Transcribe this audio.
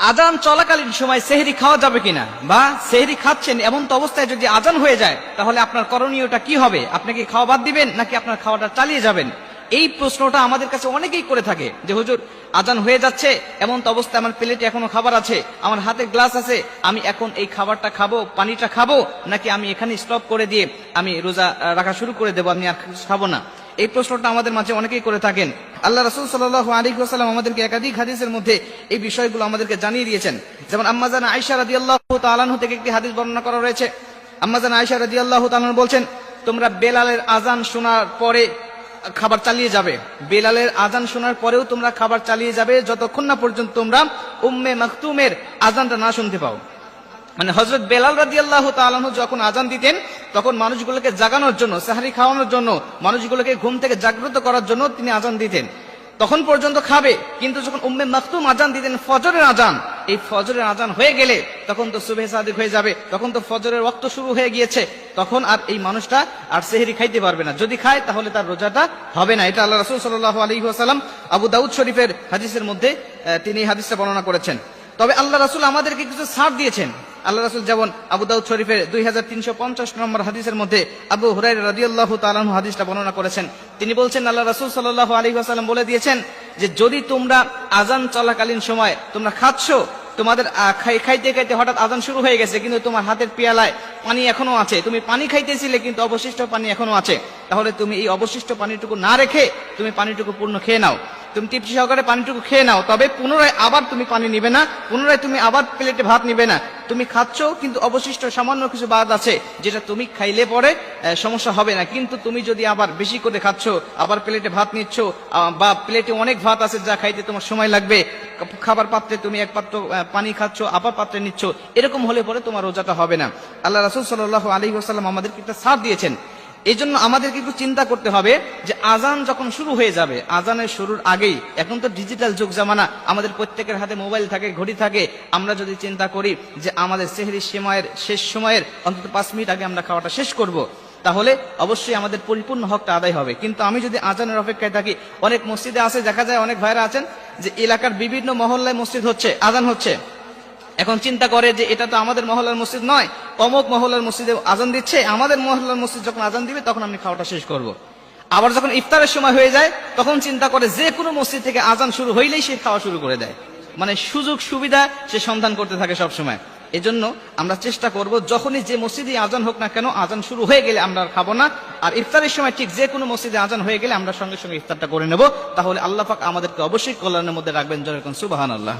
আজান চলাকালীন সময় সেহরি খাওয়া যাবে কিনা, বা সেহরি খাচ্ছেন এমন তো অবস্থায় যদি আজান হয়ে যায় তাহলে আপনার করণীয়টা কি হবে? আপনি কি খাওয়া বাদ দিবেন নাকি আপনার খাওয়াটা চালিয়ে যাবেন? এই প্রশ্নটা আমাদের কাছে অনেকেই করে থাকে যে হুজুর আজান হয়ে যাচ্ছে, এমন তো অবস্থায় আমার প্লেটে এখনো খাবার আছে, আমার হাতে গ্লাস আছে, আমি এখন এই খাবারটা খাবো, পানিটা খাবো, নাকি আমি এখানে স্টপ করে দিয়ে আমি রোজা রাখা শুরু করে দেবো, আমি আর খাবো না? এই প্রশ্নটা আমাদের মাঝে অনেকেই করে থাকেন। আল্লাহ রাসূল সাল্লাল্লাহু আলাইহি ওয়াসাল্লাম আমাদেরকে একাধিক হাদিসের মধ্যে এই বিষয়গুলো আমাদেরকে জানিয়ে দিয়েছেন। যেমন আম্মা জান আয়েশা রাদিয়াল্লাহু তাআলা আনহা থেকে একটি হাদিস বর্ণনা করা রয়েছে। আম্মা জান আয়েশা রাদিয়াল্লাহু তাআলা বলছেন, তোমরা বেলালের আজান শোনার পরে খাবার চালিয়ে যাবে, বেলালের আজান শোনার পরেও তোমরা খাবার চালিয়ে যাবে যতক্ষণ না পর্যন্ত তোমরা উম্মে মাকতুমের আজানটা না শুনতে পাও। মানে হযরত বেলাল রাদিয়াল্লাহু তাআলা আনহু যখন আজান দিতেন তখন মানুষগুলোকে জাগানোর জন্য, সাহরি খাওয়ানোর জন্য, মানুষগুলোকে ঘুম থেকে জাগ্রত করার জন্য তিনি আজান দিতেন। তখন পর্যন্ত খাবে, কিন্তু যখন উম্মে মাকতুম আজান দিতেন ফজরের আজান, এই ফজরের আজান হয়ে গেলে তখন তো সুবহে সাদিক হয়ে যাবে, তখন তো ফজরের ওয়াক্ত শুরু হয়ে গিয়েছে, তখন আর এই মানুষটা আর সেহরি খাইতে পারবে না। যদি খায় তাহলে তার রোজাটা হবে না। এটা আল্লাহ রাসূল সাল্লাল্লাহু আলাইহি ওয়াসাল্লাম আবু দাউদ শরীফের হাদিসের মধ্যে তিনি হাদিসটা বর্ণনা করেছেন। তবে আল্লাহ রাসূল আমাদেরকে কিছু ছাড় দিয়েছেন। আল্লাহ রাসূল যেমন আবু দাউদ শরীফের 2350 নম্বর হাদিসের মধ্যে আবু হুরায়রা রাদিয়াল্লাহু তাআলা আনহু হাদিসটা বর্ণনা করেছেন। তিনি বলছেন, আল্লাহ রাসূল সাল্লাল্লাহু আলাইহি ওয়াসাল্লাম বলে দিয়েছেন যে যদি তোমরা আজান চলাকালীন সময় তোমরা খাচ্ছ, তোমাদের খাইতে খাইতে হঠাৎ আজান শুরু হয়ে গেছে কিন্তু তোমার হাতের পেয়ালায় পানি এখনো আছে, তুমি পানি খাইতেছিলে কিন্তু অবশিষ্ট পানি এখনো আছে, তাহলে তুমি এই অবশিষ্ট পানিটুকু না রেখে তুমি পানিটুকু পূর্ণ খেয়ে নাও। তুমি তৃপ্তি সহকারে পানিটুকু খেয়ে নাও, তবে পুনরায় আবার তুমি পানি নিবে না, পুনরায় তুমি আবার প্লেটে ভাত নিবে না। তুমি খাচ্ছ কিন্তু অবশিষ্ট সামান্য কিছু বাদ আছে যেটা তুমি খাইলে পরে সমস্যা হবে না, কিন্তু তুমি যদি আবার বেশি করে খাচ্ছ, আবার প্লেটে ভাত নিচ্ছ, বা প্লেটে অনেক ভাত আছে যা খাইতে তোমার সময় লাগবে, খাবার পাত্রে তুমি এক পাত্র পানি খাচ্ছ আবার পাত্রে নিচ্ছ, এরকম হলে পরে তোমার রোজাটা হবে না। আল্লাহ রাসূল সাল্লাল্লাহু আলাইহি ওয়াসাল্লাম আমাদেরকে একটা ছাড় দিয়েছেন। এই জন্য আমাদেরকে একটু চিন্তা করতে হবে যে আজান যখন শুরু হয়ে যাবে, আজানের শুরুর আগেই, এখন তো ডিজিটাল যুগ জামানা, আমাদের প্রত্যেকের হাতে মোবাইল থাকে, ঘড়ি থাকে, আমরা যদি চিন্তা করি যে আমাদের সেহরির সময়ের শেষ সময়ের অন্তত 5 মিনিট আগে আমরা খাওয়াটা শেষ করব, তাহলে অবশ্যই আমাদের পরিপূর্ণ হকটা আদায় হবে। কিন্তু আমি যদি আজানের অপেক্ষায় থাকি, অনেক মসজিদে আছে, দেখা যায় অনেক ভাইরা আছেন যে এলাকার বিভিন্ন মহল্লায় মসজিদ হচ্ছে, আজান হচ্ছে, এখন চিন্তা করে যে এটা তো আমাদের মহল্লার মসজিদ নয়, অমুক মহল্লার মসজিদে আজান দিচ্ছে, আমাদের মহল্লার মসজিদ যখন আজান দিবে তখন আমি খাওয়াটা শেষ করব। আবার যখন ইফতারের সময় হয়ে যায় তখন চিন্তা করে যে কোনো মসজিদ থেকে আজান শুরু হইলেই সে খাওয়া শুরু করে দেয়, মানে সুযোগ সুবিধা সে সন্ধান করতে থাকে সব সময়। এজন্য আমরা চেষ্টা করব যখনই যে মসজিদে আজান হোক না কেন, আজান শুরু হয়ে গেলে আমরা খাবো না, আর ইফতারের সময় ঠিক যে কোনো মসজিদে আজান হয়ে গেলে আমরা সঙ্গে সঙ্গে ইফতারটা করে নেব। তাহলে আল্লাহ পাক আমাদেরকে অবশ্যই কল্যাণের মধ্যে রাখবেন। জোরে কোন সুবহানাল্লাহ।